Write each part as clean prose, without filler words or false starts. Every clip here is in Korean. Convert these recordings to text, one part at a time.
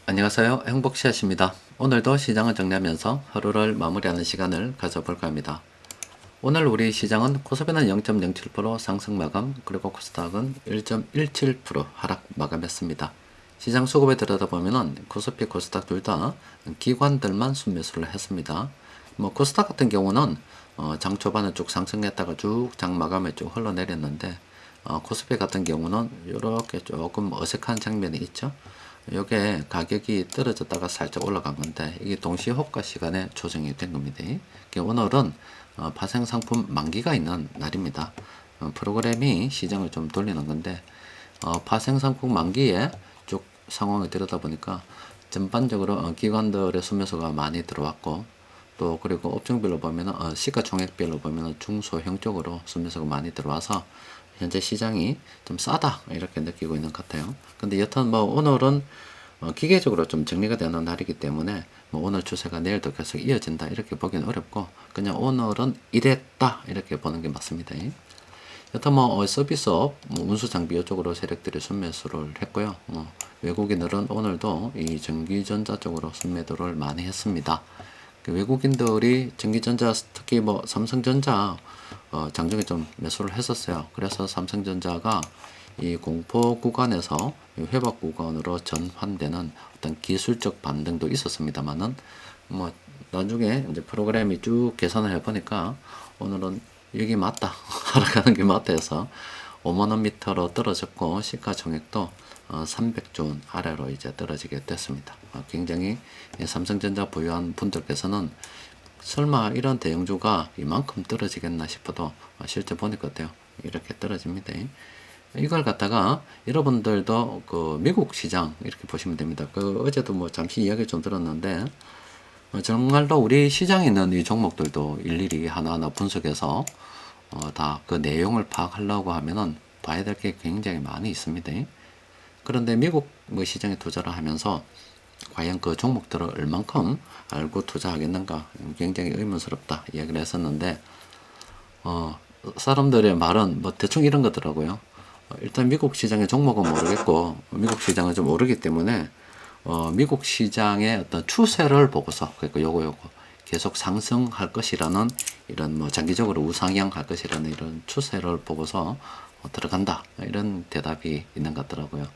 안녕하세요. 행복샷입니다. 오늘도 시장을 정리하면서 하루를 마무리하는 시간을 가져볼까 합니다. 오늘 우리 시장은 코스피는 0.07% 상승 마감, 그리고 코스닥은 1.17% 하락 마감했습니다. 시장 수급에 들여다보면 코스피, 코스닥 둘 다 기관들만 순매수를 했습니다. 코스닥 같은 경우는 장 초반에 쭉 상승했다가 쭉 장 마감에 쭉 흘러내렸는데, 코스피 같은 경우는 이렇게 조금 어색한 장면이 있죠. 요게 가격이 떨어졌다가 살짝 올라간 건데, 이게 동시호가 시간에 조정이 된 겁니다. 오늘은 파생 상품 만기가 있는 날입니다. 프로그램이 시장을 좀 돌리는 건데, 파생 상품 만기에 쭉 상황을 들여다보니까 전반적으로 기관들의 순매수가 많이 들어왔고, 또 그리고 업종별로 보면은 시가총액별로 보면은 중소형 쪽으로 순매수가 많이 들어와서 현재 시장이 좀 싸다 이렇게 느끼고 있는 것 같아요. 근데 여튼 오늘은 기계적으로 좀 정리가 되는 날이기 때문에 오늘 추세가 내일도 계속 이어진다 이렇게 보기는 어렵고, 그냥 오늘은 이랬다 이렇게 보는 게 맞습니다. 여튼 서비스업, 운수장비 이쪽으로 세력들이 순매수를 했고요. 외국인들은 오늘도 이 전기전자 쪽으로 순매도를 많이 했습니다. 외국인들이 전기전자, 특히 삼성전자 장중에 좀 매수를 했었어요. 그래서 삼성전자가 이 공포 구간에서 회복 구간으로 전환되는 어떤 기술적 반등도 있었습니다만은, 나중에 이제 프로그램이 쭉 계산을 해보니까 오늘은 여기 맞다 하락하는 게 맞다 해서 5만원 밑으로 떨어졌고, 시가총액도 300조 원 아래로 이제 떨어지게 됐습니다. 굉장히 삼성전자 보유한 분들께서는 설마 이런 대형주가 이만큼 떨어지겠나 싶어도 실제 보니까 어때요? 이렇게 떨어집니다. 이걸 갖다가 여러분들도 그 미국 시장 이렇게 보시면 됩니다. 그 어제도 잠시 이야기 좀 들었는데, 정말로 우리 시장에 있는 이 종목들도 일일이 하나하나 분석해서 다 그 내용을 파악하려고 하면은 봐야 될 게 굉장히 많이 있습니다. 그런데 미국 시장에 투자를 하면서 과연 그 종목들을 얼만큼 알고 투자하겠는가 굉장히 의문스럽다 이야기를 했었는데, 사람들의 말은 대충 이런 거더라고요. 일단 미국 시장의 종목은 모르겠고 미국 시장은 좀 모르기 때문에 미국 시장의 어떤 추세를 보고서, 그러니까 요거 계속 상승할 것이라는 이런 장기적으로 우상향할 것이라는 이런 추세를 보고서 들어간다 이런 대답이 있는 것 같더라고요.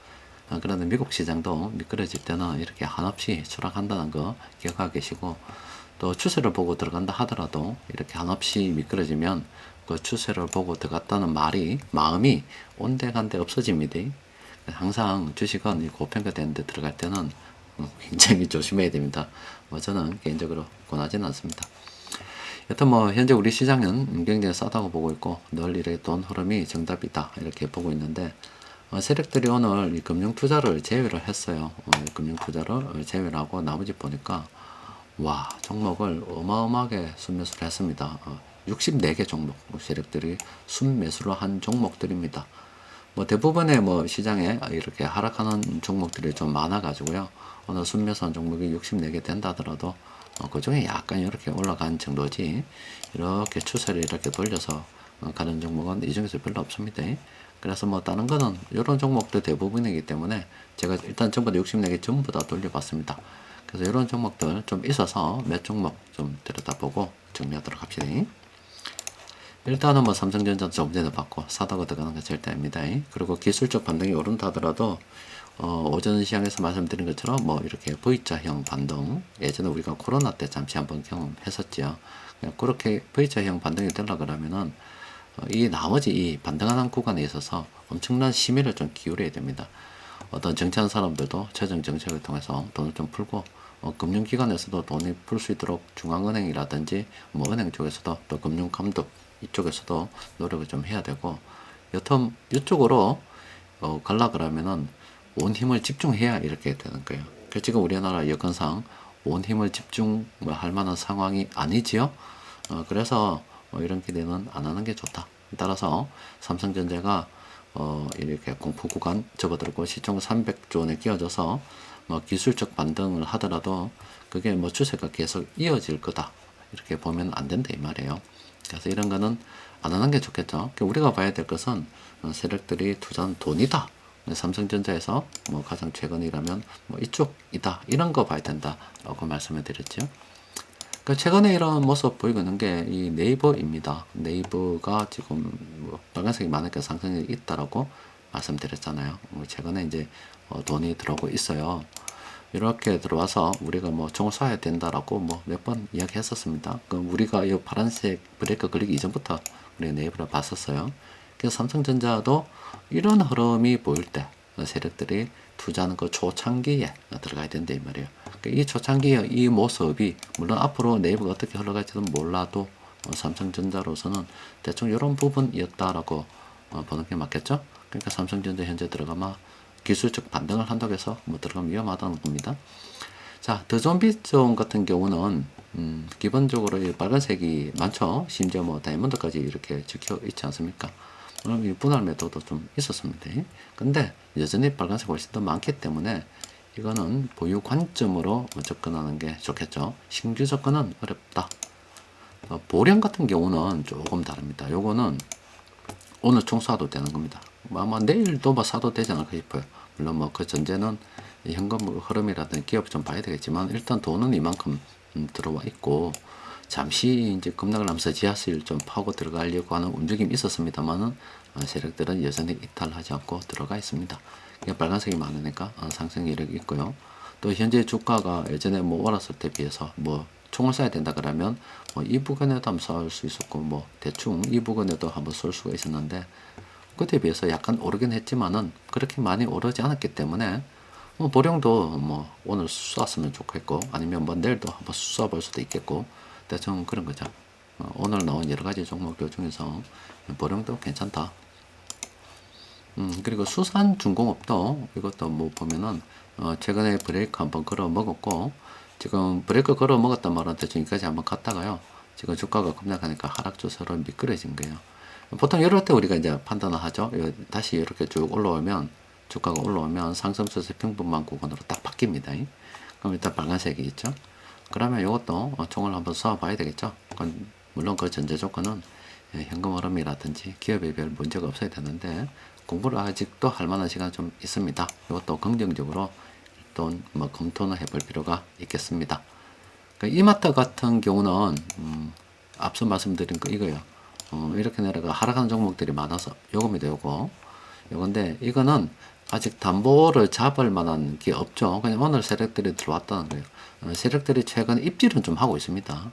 그런데 미국 시장도 미끄러질 때는 이렇게 한없이 추락한다는 거 기억하고 계시고, 또 추세를 보고 들어간다 하더라도 이렇게 한없이 미끄러지면 그 추세를 보고 들어갔다는 마음이 온데간데 없어집니다. 항상 주식은 고평가 되는데 들어갈 때는 굉장히 조심해야 됩니다. 저는 개인적으로 권하지는 않습니다. 여튼 현재 우리 시장은 굉장히 싸다고 보고 있고, 늘 이렇게 돈 흐름이 정답이다 이렇게 보고 있는데, 세력들이 오늘 이 금융 투자를 제외를 했어요. 금융 투자를 제외를 하고 나머지 보니까 와, 종목을 어마어마하게 순매수를 했습니다. 64개 종목 세력들이 순매수를 한 종목들입니다. 대부분의 시장에 이렇게 하락하는 종목들이 좀 많아가지고요. 오늘 순매수한 종목이 64개 된다 하더라도 그 중에 약간 이렇게 올라간 정도지, 이렇게 추세를 이렇게 돌려서 가는 종목은 이 중에서 별로 없습니다. 그래서 다른 거는 이런 종목들 대부분이기 때문에 제가 일단 전부 다 64개 전부 다 돌려봤습니다. 그래서 이런 종목들 좀 있어서 몇 종목 좀 들여다보고 정리하도록 합시다. 일단은 삼성전자 좀 전에 받고 사다가 들어가는 게 절대 아닙니다. 그리고 기술적 반등이 오른다 하더라도 오전 시장에서 말씀드린 것처럼 이렇게 V자형 반등, 예전에 우리가 코로나 때 잠시 한번 경험했었죠. 그렇게 V자형 반등이 되려고 그러면은 이 나머지 이 반등하는 구간에 있어서 엄청난 심의를 좀 기울여야 됩니다. 어떤 정치하는 사람들도 재정 정책을 통해서 돈을 좀 풀고, 금융기관에서도 돈이 풀 수 있도록 중앙은행이라든지 은행 쪽에서도, 또 금융감독 이쪽에서도 노력을 좀 해야 되고, 여튼 이쪽으로 갈라 그러면은 온 힘을 집중해야 이렇게 되는 거예요. 지금 우리나라 여건상 온 힘을 집중할 만한 상황이 아니지요. 그래서 이런 기대는 안 하는 게 좋다. 따라서 삼성전자가 이렇게 공포 구간 접어들고 시총 300조 원에 끼어져서 기술적 반등을 하더라도 그게 추세가 계속 이어질 거다 이렇게 보면 안 된다 이 말이에요. 그래서 이런 거는 안 하는 게 좋겠죠. 우리가 봐야 될 것은 세력들이 투자한 돈이다. 삼성전자에서 뭐 가장 최근이라면 뭐 이쪽이다 이런 거 봐야 된다라고 말씀을 드렸죠. 그러니까 최근에 이런 모습 보이고 있는 게 이 네이버입니다. 네이버가 지금 뭐 빨간색이 많으니까 상승이 있다라고 말씀드렸잖아요. 최근에 이제 돈이 들어오고 있어요. 이렇게 들어와서 우리가 뭐 종을 쏴야 된다라고 뭐 몇 번 이야기했었습니다. 그 우리가 이 파란색 브레이크 걸리기 이전부터 우리가 네이버를 봤었어요. 그래서 삼성전자도 이런 흐름이 보일 때 세력들이 투자하는 그 초창기에 들어가야 된다 이 말이에요. 이 초창기의 이 모습이 물론 앞으로 네이버가 어떻게 흘러갈지는 몰라도 삼성전자로서는 대충 이런 부분이었다라고 보는 게 맞겠죠. 그러니까 삼성전자 현재 들어가면 기술적 반등을 한다고 해서 뭐 들어가면 위험하다는 겁니다. 자, 더존비존 같은 경우는 기본적으로 이 빨간색이 많죠. 심지어 뭐 다이아몬드까지 이렇게 적혀 있지 않습니까? 그럼 이 분할 매도도 좀 있었습니다. 근데 여전히 빨간색 훨씬 더 많기 때문에 이거는 보유 관점으로 접근하는 게 좋겠죠. 신규 접근은 어렵다. 보령 같은 경우는 조금 다릅니다. 요거는 오늘 총 쏴도 되는 겁니다. 아마 내일도 뭐 사도 되지 않을까 싶어요. 물론 뭐 그 전제는 현금 흐름이라든지 기업 좀 봐야 되겠지만 일단 돈은 이만큼 들어와 있고 잠시 이제 급락을 하면서 지하수를 좀 파고 들어가려고 하는 움직임이 있었습니다만은 세력들은 여전히 이탈하지 않고 들어가 있습니다. 그냥 빨간색이 많으니까 상승 이력이 있고요. 또 현재 주가가 예전에 뭐 올랐을 때 비해서 뭐 총을 쏴야 된다 그러면 뭐 이 부근에도 한번 쏠 수 있었고 뭐 대충 이 부근에도 한번 쏠 수가 있었는데 그때 비해서 약간 오르긴 했지만은 그렇게 많이 오르지 않았기 때문에 뭐 보령도 뭐 오늘 쐈으면 좋겠고 아니면 뭐 내일도 한번 쏴볼 수도 있겠고 대충 그런 거죠. 오늘 나온 여러 가지 종목들 중에서 보령도 괜찮다. 그리고 수산중공업도 이것도 뭐 보면은 최근에 브레이크 한번 걸어 먹었고 지금 브레이크 걸어 먹었단 말은 대충 여기까지 한번 갔다가요. 지금 주가가 급락하니까 하락 추세로 미끄러진 거예요. 보통 이럴 때 우리가 이제 판단을 하죠. 다시 이렇게 쭉 올라오면 주가가 올라오면 상승추세 평분만 구간으로 딱 바뀝니다. 그럼 일단 빨간색이 있죠. 그러면 이것도 총을 한번 쏴 봐야 되겠죠. 물론 그 전제 조건은 현금 흐름이라든지 기업에 별 문제가 없어야 되는데 공부를 아직도 할 만한 시간 좀 있습니다. 이것도 긍정적으로 또 뭐 검토는 해볼 필요가 있겠습니다. 그러니까 이마트 같은 경우는 앞서 말씀드린 거 이거예요. 이렇게 내려가 하락하는 종목들이 많아서 요겁니다. 요건데 이거는 아직 담보를 잡을 만한 게 없죠. 그냥 오늘 세력들이 들어왔다는 거예요. 세력들이 최근에 입질은 좀 하고 있습니다.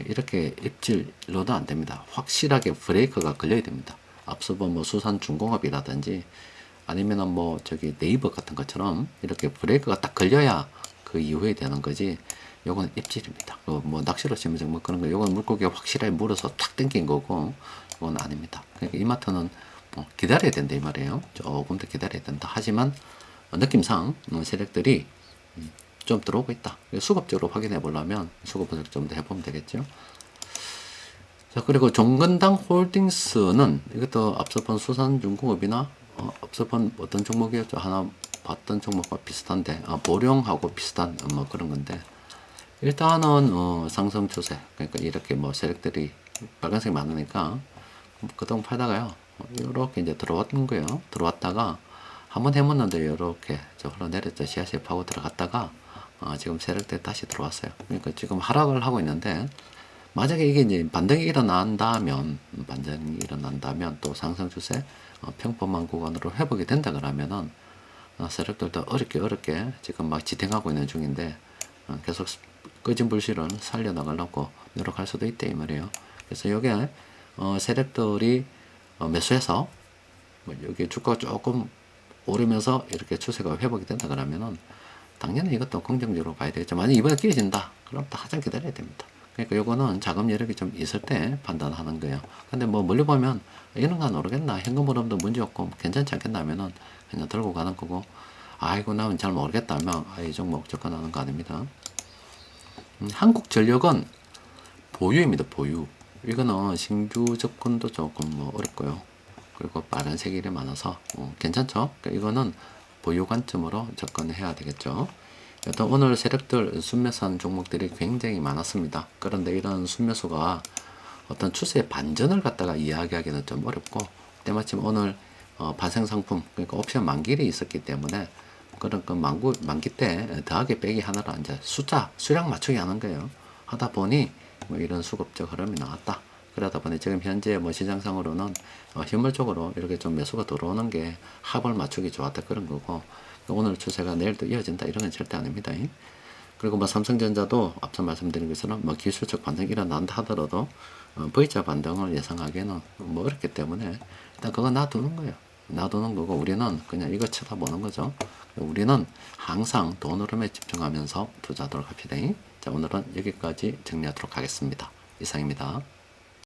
이렇게 입질로도 안 됩니다. 확실하게 브레이크가 걸려야 됩니다. 앞서 뭐 수산중공업이라든지 아니면은 뭐 저기 네이버 같은 것처럼 이렇게 브레이크가 딱 걸려야 그 이후에 되는 거지. 요건 입질입니다. 뭐 낚시로 치면 정말 그런 거. 요건 물고기가 확실하게 물어서 탁 당긴 거고, 이건 아닙니다. 그러니까 이마트는 기다려야 된다 이 말이에요. 조금 더 기다려야 된다. 하지만 느낌상 세력들이 좀 들어오고 있다. 수급적으로 확인해 보려면 수급 분석 좀 더 해보면 되겠죠. 자, 그리고 종근당 홀딩스는 이것도 앞서 본 수산중공업이나 앞서 본 어떤 종목이었죠? 하나 봤던 종목과 비슷한데 보령하고 비슷한 뭐 그런 건데 일단은 상승 추세 그러니까 이렇게 뭐 세력들이 빨간색 많으니까 그동안 팔다가요 이렇게 이제 들어왔던 거예요. 들어왔다가 한번 해먹는데 이렇게 저 흘러내렸죠. 지하실 파고 들어갔다가 지금 세력들 다시 들어왔어요. 그러니까 지금 하락을 하고 있는데 만약에 이게 이제 반등이 일어난다면 또 상승 추세 평범한 구간으로 회복이 된다 그러면은 세력들도 어렵게 지금 막 지탱하고 있는 중인데 계속 꺼진 불씨를 살려나가려고 노력할 수도 있다 이 말이에요. 그래서 여기에 세력들이 매수해서 뭐 여기 주가가 조금 오르면서 이렇게 추세가 회복이 된다 그러면은 당연히 이것도 긍정적으로 봐야 되겠죠. 만약 이번에 끼어진다 그럼 또 한참 기다려야 됩니다. 그러니까 요거는 자금 여력이 좀 있을 때 판단하는 거예요. 근데 뭐 멀리 보면 이런 건 모르겠나 현금 흐름도 문제 없고 괜찮지 않겠나 하면은 그냥 들고 가는 거고 아이고 나는 잘 모르겠다 하면 이 종목 접근하는 거 아닙니다. 한국전력은 보유입니다. 보유. 이거는 신규 접근도 조금 뭐 어렵고요. 그리고 빨간색이 이래 많아서 괜찮죠? 그러니까 이거는 보유 관점으로 접근해야 되겠죠. 일단 오늘 세력들 순매수한 종목들이 굉장히 많았습니다. 그런데 이런 순매수가 어떤 추세 반전을 갖다가 이야기하기는 좀 어렵고 때마침 오늘 발생 상품, 그러니까 옵션 만기일이 있었기 때문에 그런 그 만기 때 더하기 빼기 하느라 이제 숫자 수량 맞추기 하는 거예요. 하다 보니 뭐 이런 수급적 흐름이 나왔다. 그러다 보니 지금 현재 뭐 시장상으로는 현물적으로 이렇게 좀 매수가 들어오는 게 합을 맞추기 좋았다 그런 거고, 오늘 추세가 내일도 이어진다 이런 건 절대 아닙니다. 그리고 뭐 삼성전자도 앞서 말씀드린 것처럼 뭐 기술적 반등이 일어난다 하더라도 V자 반등을 예상하기에는 뭐 어렵기 때문에 일단 그거 놔두는 거예요. 놔두는 거고, 우리는 그냥 이거 쳐다보는 거죠. 우리는 항상 돈 흐름에 집중하면서 투자하도록 합시다. 자, 오늘은 여기까지 정리하도록 하겠습니다. 이상입니다.